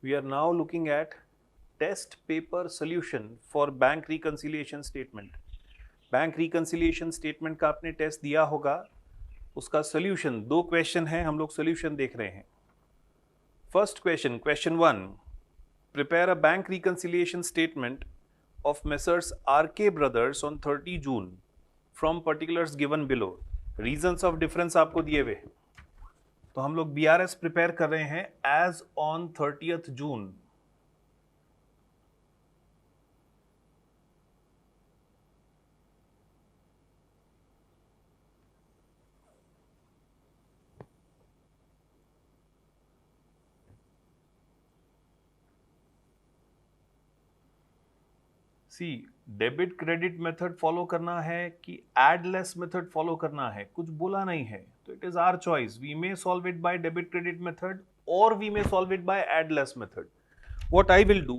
We are now looking at test paper solution for bank reconciliation statement. Bank reconciliation statement का आपने test दिया होगा, उसका solution, दो क्वेश्चन है, हम लोग सोल्यूशन देख रहे हैं. First question, question 1, prepare a bank reconciliation statement of messrs R K brothers on 30 June from particulars given below. Reasons of difference आपको दिए हुए, तो हम लोग बीआरएस प्रिपेयर कर रहे हैं as on 30th June. See, debit credit method follow करना है कि एडलेस मेथड फॉलो करना है, कुछ बोला नहीं है, तो it is our choice. We may solve it by debit credit method और we may solve it by add less method. What I will do,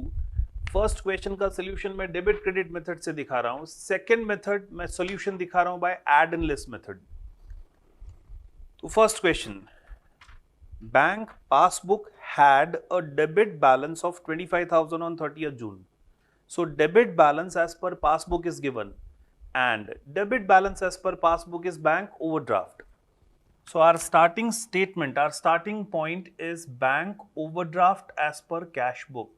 first question का सोल्यूशन मैं डेबिट क्रेडिट मेथड से दिखा रहा हूं, सेकंड मेथड मैं solution दिखा रहा हूं by add and less method. तो first question, bank passbook had a debit balance of 25,000 on 30th June. So debit balance as per passbook is given and debit balance as per passbook is bank overdraft. So our starting statement, our starting point is bank overdraft as per cash book.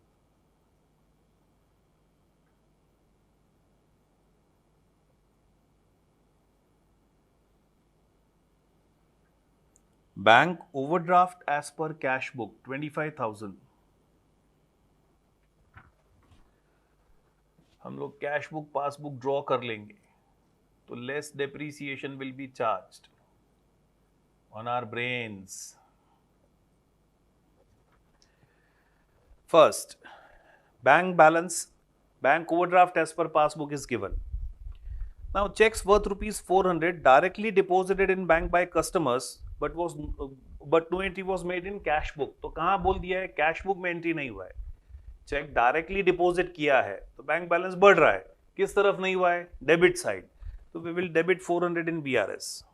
Bank overdraft as per cash book 25,000. हम लोग cash book passbook draw कर लेंगे, तो less depreciation will be charged on our brains. First, bank balance, bank overdraft as per passbook is given. Now cheques worth ₹400 directly deposited in bank by customers but no entry was made in cash book. तो कहां बोल दिया है, cash book में entry नहीं हुआ है. Check directly deposit किया है तो बैंक बैलेंस बढ़ रहा है, किस तरफ नहीं हुआ है, डेबिट साइड. तो we will debit 400 in BRS.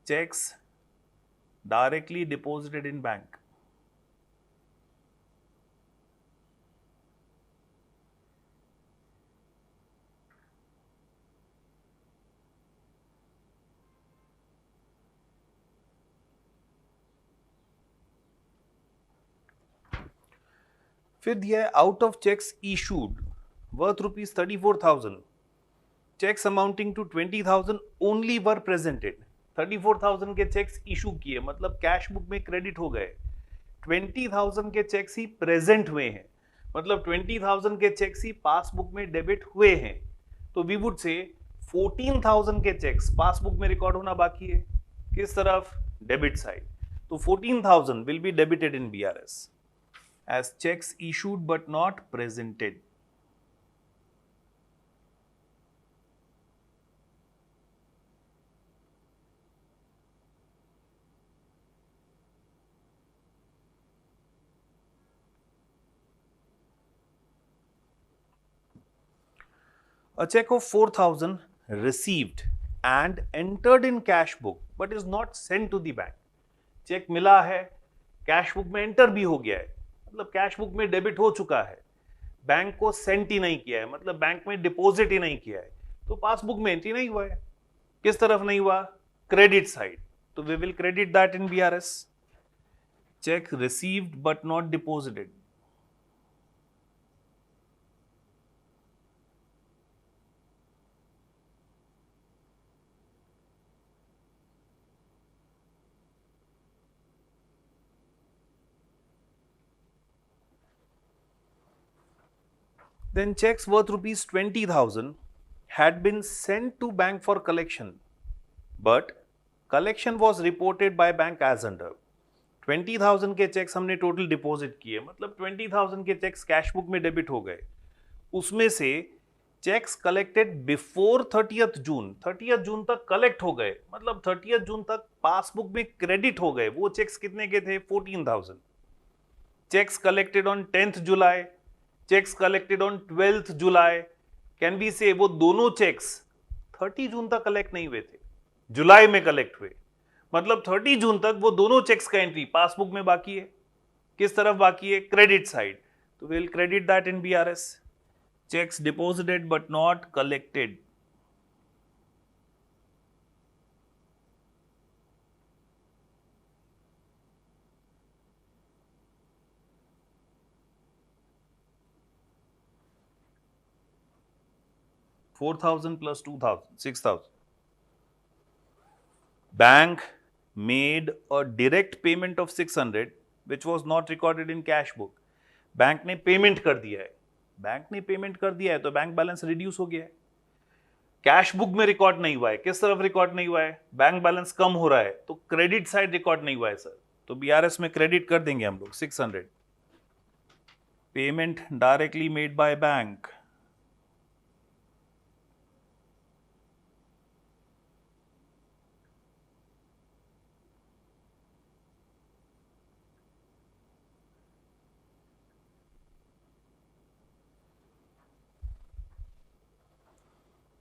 Cheques directly deposited in bank. फिर दिया है out of cheques issued worth ₹34,000. Cheques amounting to 20,000 only were presented. 34,000 के चेक्स इशू किए, मतलब कैश बुक में क्रेडिट हो गए. 20,000 के चेक्स ही प्रेजेंट हुए हैं, मतलब 20,000 के चेक्स ही पासबुक में डेबिट हुए हैं. तो वी वुड से 14,000 के चेक्स पासबुक में रिकॉर्ड होना बाकी है, किस तरफ, डेबिट साइड. तो 14,000 will be debited in BRS as checks issued but not presented. A check of 4,000 received and entered in cash book but is not sent to the bank. Cheque मिला है, cash book में enter भी हो गया है, मतलब cash book में debit हो चुका है, बैंक को सेंट ही नहीं किया है, मतलब बैंक में डिपॉजिट ही नहीं किया है, तो पासबुक में एंट्री नहीं हुआ है. किस तरफ नहीं हुआ, क्रेडिट साइड. तो we will credit that in BRS. Cheque received but not deposited. Then checks worth ₹20,000 had been sent to bank for collection, but collection was reported by bank as under. 20,000 के checks हमने total deposit किए, मतलब 20,000 के checks cash book में debit हो गए. उसमें से चेक्स कलेक्टेड बिफोर 30th जून, 30th जून तक कलेक्ट हो गए, मतलब 30th जून तक पासबुक में क्रेडिट हो गए. वो चेक्स कितने के थे, 14,000. Cheques collected on 10th July, cheques collected on 12th July. Can be say वो दोनों चेक्स 30 जून तक कलेक्ट नहीं हुए थे, जुलाई में कलेक्ट हुए, मतलब 30 जून तक वो दोनों चेक्स का एंट्री पासबुक में बाकी है. किस तरफ बाकी है? क्रेडिट साइड, तो will credit that in BRS. Checks deposited but not collected. $4,000 plus $2,000, $6,000. Bank made a direct payment of 600 which was not recorded in cash book. Bank ने पेमेंट कर दिया है, बैंक ने पेमेंट कर दिया है तो बैंक बैलेंस रिड्यूस हो गया है. कैश बुक में रिकॉर्ड नहीं हुआ है. किस तरफ रिकॉर्ड नहीं हुआ है? बैंक बैलेंस कम हो रहा है तो क्रेडिट साइड रिकॉर्ड नहीं हुआ है सर, तो बीआरएस में क्रेडिट कर देंगे हम लोग 600. Payment directly made by bank.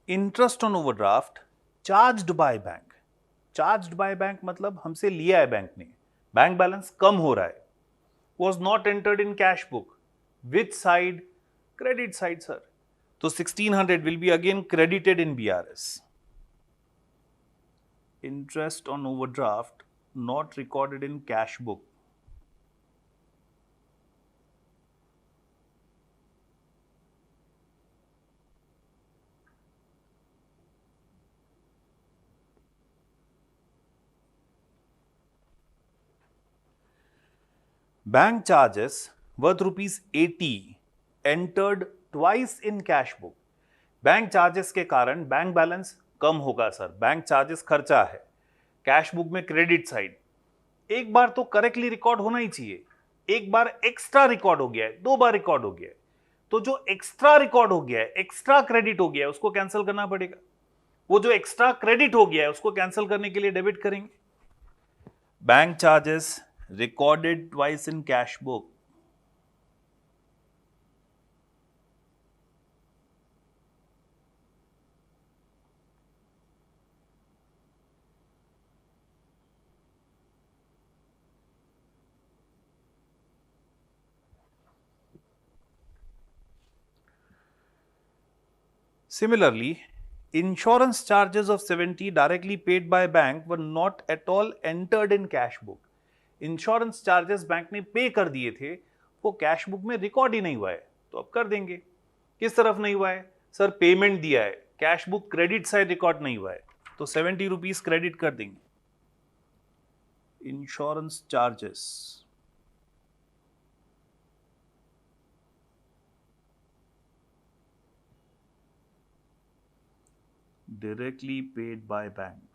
Interest on overdraft charged by bank. Charged by bank मतलब हमसे लिया है बैंक ने, बैंक बैलेंस कम हो रहा है, was not entered in cash book. Which side? Credit side, sir. So 1600 will be again credited in BRS. Interest on overdraft not recorded in cash book. Bank charges worth ₹80 entered twice in cash book. Bank charges के कारण bank balance कम होगा sir. Bank charges खर्चा है, cash book में credit side. एक बार तो correctly record होना ही चाहिए, एक बार एक्स्ट्रा रिकॉर्ड हो गया है, 2 बार रिकॉर्ड हो गया है, तो जो एक्स्ट्रा रिकॉर्ड हो गया है, एक्स्ट्रा क्रेडिट हो गया है, उसको कैंसिल करना पड़ेगा. वो जो एक्स्ट्रा क्रेडिट हो गया है उसको कैंसिल करने के लिए डेबिट करेंगे. Bank charges recorded twice in cash book. Similarly, insurance charges of 70 directly paid by bank were not at all entered in cash book. Insurance charges bank ने पे कर दिए थे, वो कैश बुक में रिकॉर्ड ही नहीं हुआ है, तो अब कर देंगे. किस तरफ नहीं हुआ है सर? पेमेंट दिया है, cash book credit side record नहीं हुआ है, तो ₹70 क्रेडिट कर देंगे. Insurance charges directly paid by bank.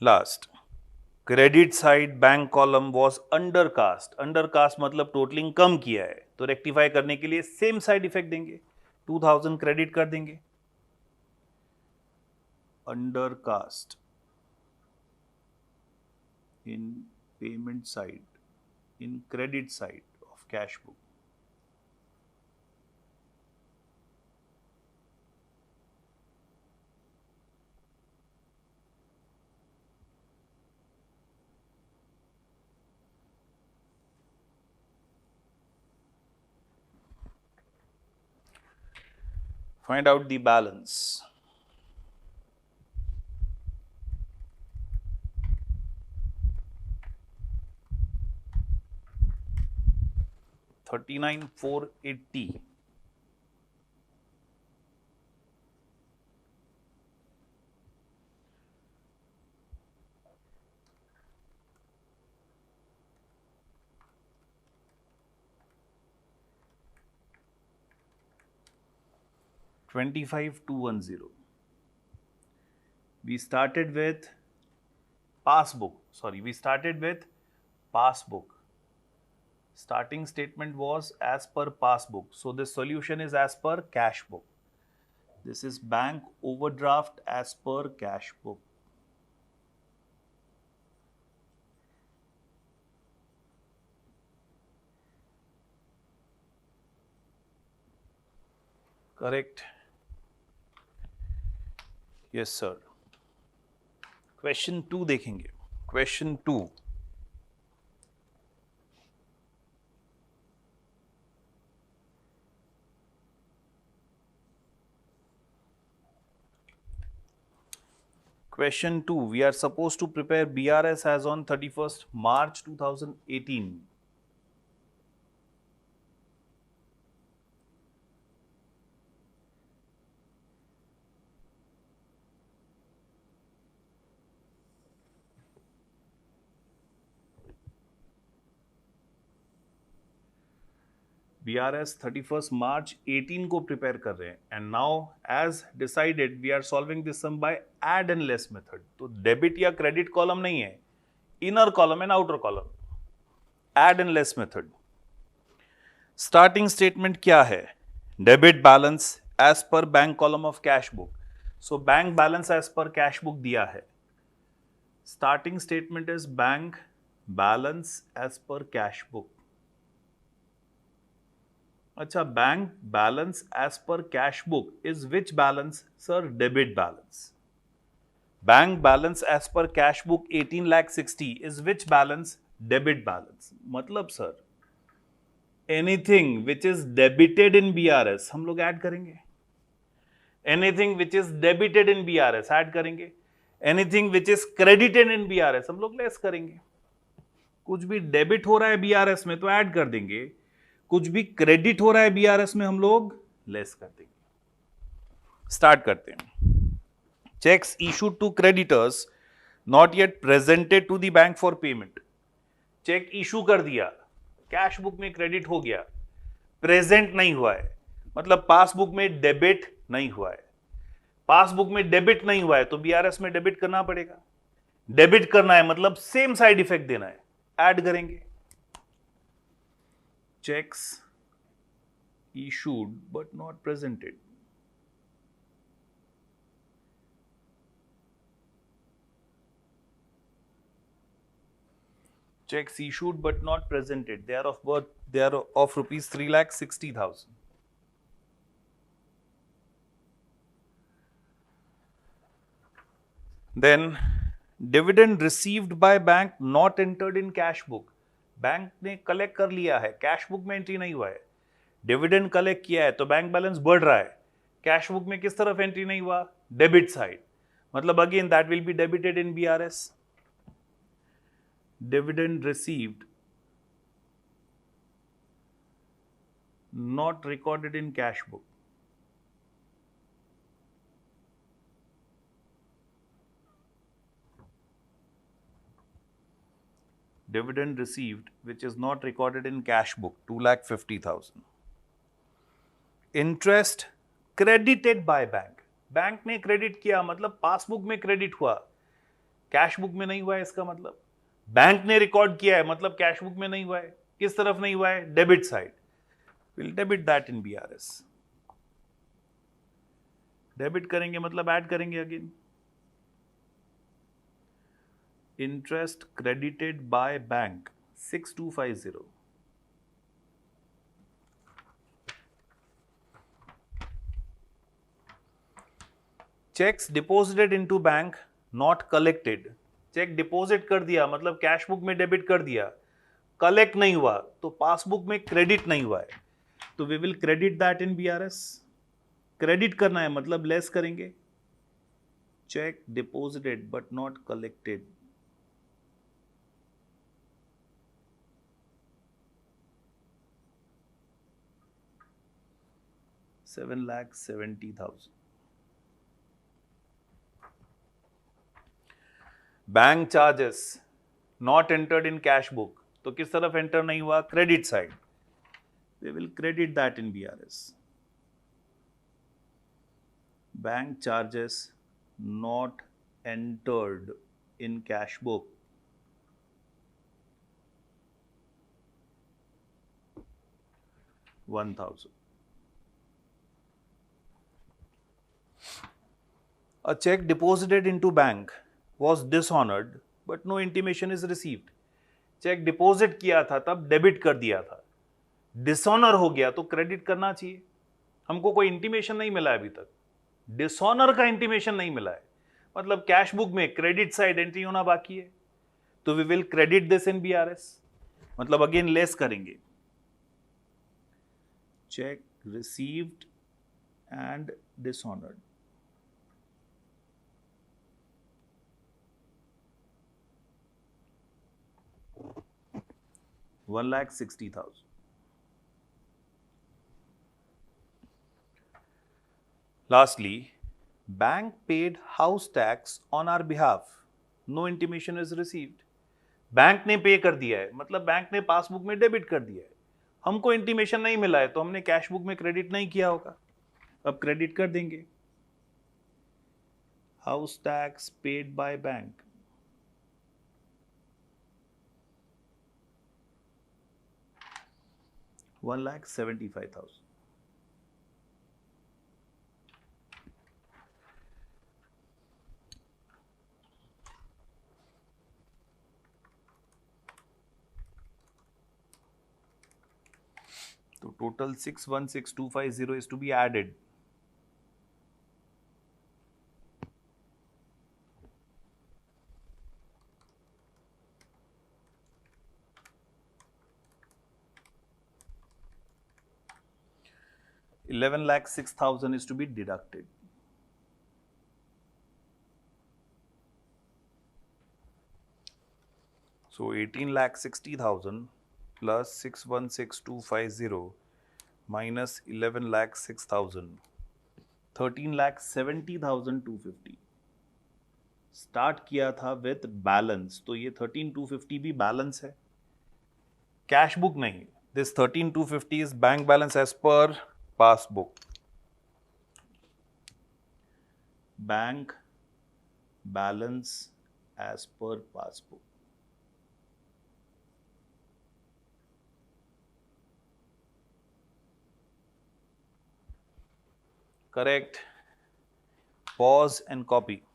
Last, credit side bank column was undercast. Undercast मतलब टोटलिंग कम किया है, तो रेक्टिफाई करने के लिए सेम साइड इफेक्ट देंगे, 2000 क्रेडिट कर देंगे. Undercast in payment side, in credit side of cash book. Find out the balance. $39,480. $25,210. We started with passbook. Sorry, we started with passbook. Starting statement was as per passbook. So the solution is as per cash book. This is bank overdraft as per cash book. Correct. Yes sir. Question 2 देखेंगे। Question 2, Question 2. We are supposed to prepare BRS as on 31st March 2018. BRS 31st March 18 को prepare कर रहे हैं and now as decided we are solving this sum by add and less method. तो debit या credit column नहीं है, inner column and outer column, add and less method. Starting statement क्या है? Debit balance as per bank column of cash book. So bank balance as per cash book दिया है। Starting statement is bank balance as per cash book. अच्छा, bank balance as per cash book is which balance sir? Debit balance. Bank balance as per cash book 18,60,000 is which balance? Debit balance. मतलब sir anything which is debited in BRS हम लोग add करेंगे, anything which is debited in BRS add करेंगे, anything which is credited in BRS हम लोग less करेंगे। कुछ भी डेबिट हो रहा है बीआरएस में तो ऐड कर देंगे, कुछ भी क्रेडिट हो रहा है बीआरएस में हम लोग लेस कर देंगे। स्टार्ट करते हैं। Cheques issued to creditors not yet presented to the bank for payment. Cheque issue कर दिया, कैश बुक में क्रेडिट हो गया, प्रेजेंट नहीं हुआ है, मतलब पासबुक में डेबिट नहीं हुआ है। पासबुक में डेबिट नहीं हुआ है तो बीआरएस में डेबिट करना पड़ेगा। डेबिट करना है मतलब सेम साइड इफेक्ट देना है, ऐड करेंगे। Checks issued but not presented. Checks issued but not presented. They are of rupees 3,60,000. Then dividend received by bank not entered in cash book. Bank ने collect कर लिया है, कैश बुक में entry नहीं हुआ है। डिविडेंड कलेक्ट किया है तो बैंक बैलेंस बढ़ रहा है, कैश बुक में किस तरफ एंट्री नहीं हुआ? Debit side. मतलब again that will be debited in BRS. Dividend received not recorded in cash book. Dividend received which is not recorded in cash book 2,50,000. Interest credited by bank. Bank ने credit किया मतलब passbook में credit हुआ, cash book में नहीं हुआ है। इसका मतलब बैंक ने रिकॉर्ड किया है मतलब कैश बुक में नहीं हुआ है। किस तरफ नहीं हुआ है? Debit side. Will debit that in BRS. Debit करेंगे मतलब ऐड करेंगे again. Interest credited by bank 6,250. Checks deposited into bank not collected. Cheque deposit कर दिया मतलब कैश बुक में डेबिट कर दिया, कलेक्ट नहीं हुआ तो पासबुक में क्रेडिट नहीं हुआ है, तो we will credit that in BRS. Credit करना है मतलब लेस करेंगे। Cheque deposited but not collected 7,70,000. Bank charges not entered in cash book, तो किस तरफ एंटर नहीं हुआ? Credit side. We will credit that in BRS. Bank charges not entered in cash book 1,000. A check deposited into bank was dishonored but no intimation is received. Cheque deposit किया था तब debit कर दिया था, dishonour हो गया तो credit करना चाहिए। हमको कोई इंटीमेशन नहीं मिला अभी तक, डिसऑनर का इंटीमेशन नहीं मिला है, मतलब कैश बुक में क्रेडिट साइड एंट्री होना बाकी है, तो we will credit this in BRS, मतलब अगेन लेस करेंगे, cheque received and dishonoured, $1,60,000. Lastly, bank paid house tax on our behalf. No intimation is received. Bank ने पे कर दिया है, मतलब बैंक ने पासबुक में डेबिट कर दिया है, हमको इंटीमेशन नहीं मिला है, तो हमने कैश बुक में क्रेडिट नहीं किया होगा, अब क्रेडिट कर देंगे। House tax paid by bank, $1,75,000. So total 616,250 is to be added. $11,06,000 is to be deducted. So 18,60,000 plus 616,250 minus 11,06,000, 13,70,250. Start किया था विथ बैलेंस, तो ये 13,250 भी बैलेंस है, कैश बुक नहीं। This 13,250 is bank balance as per passbook, bank balance as per passbook. Correct. Pause and copy.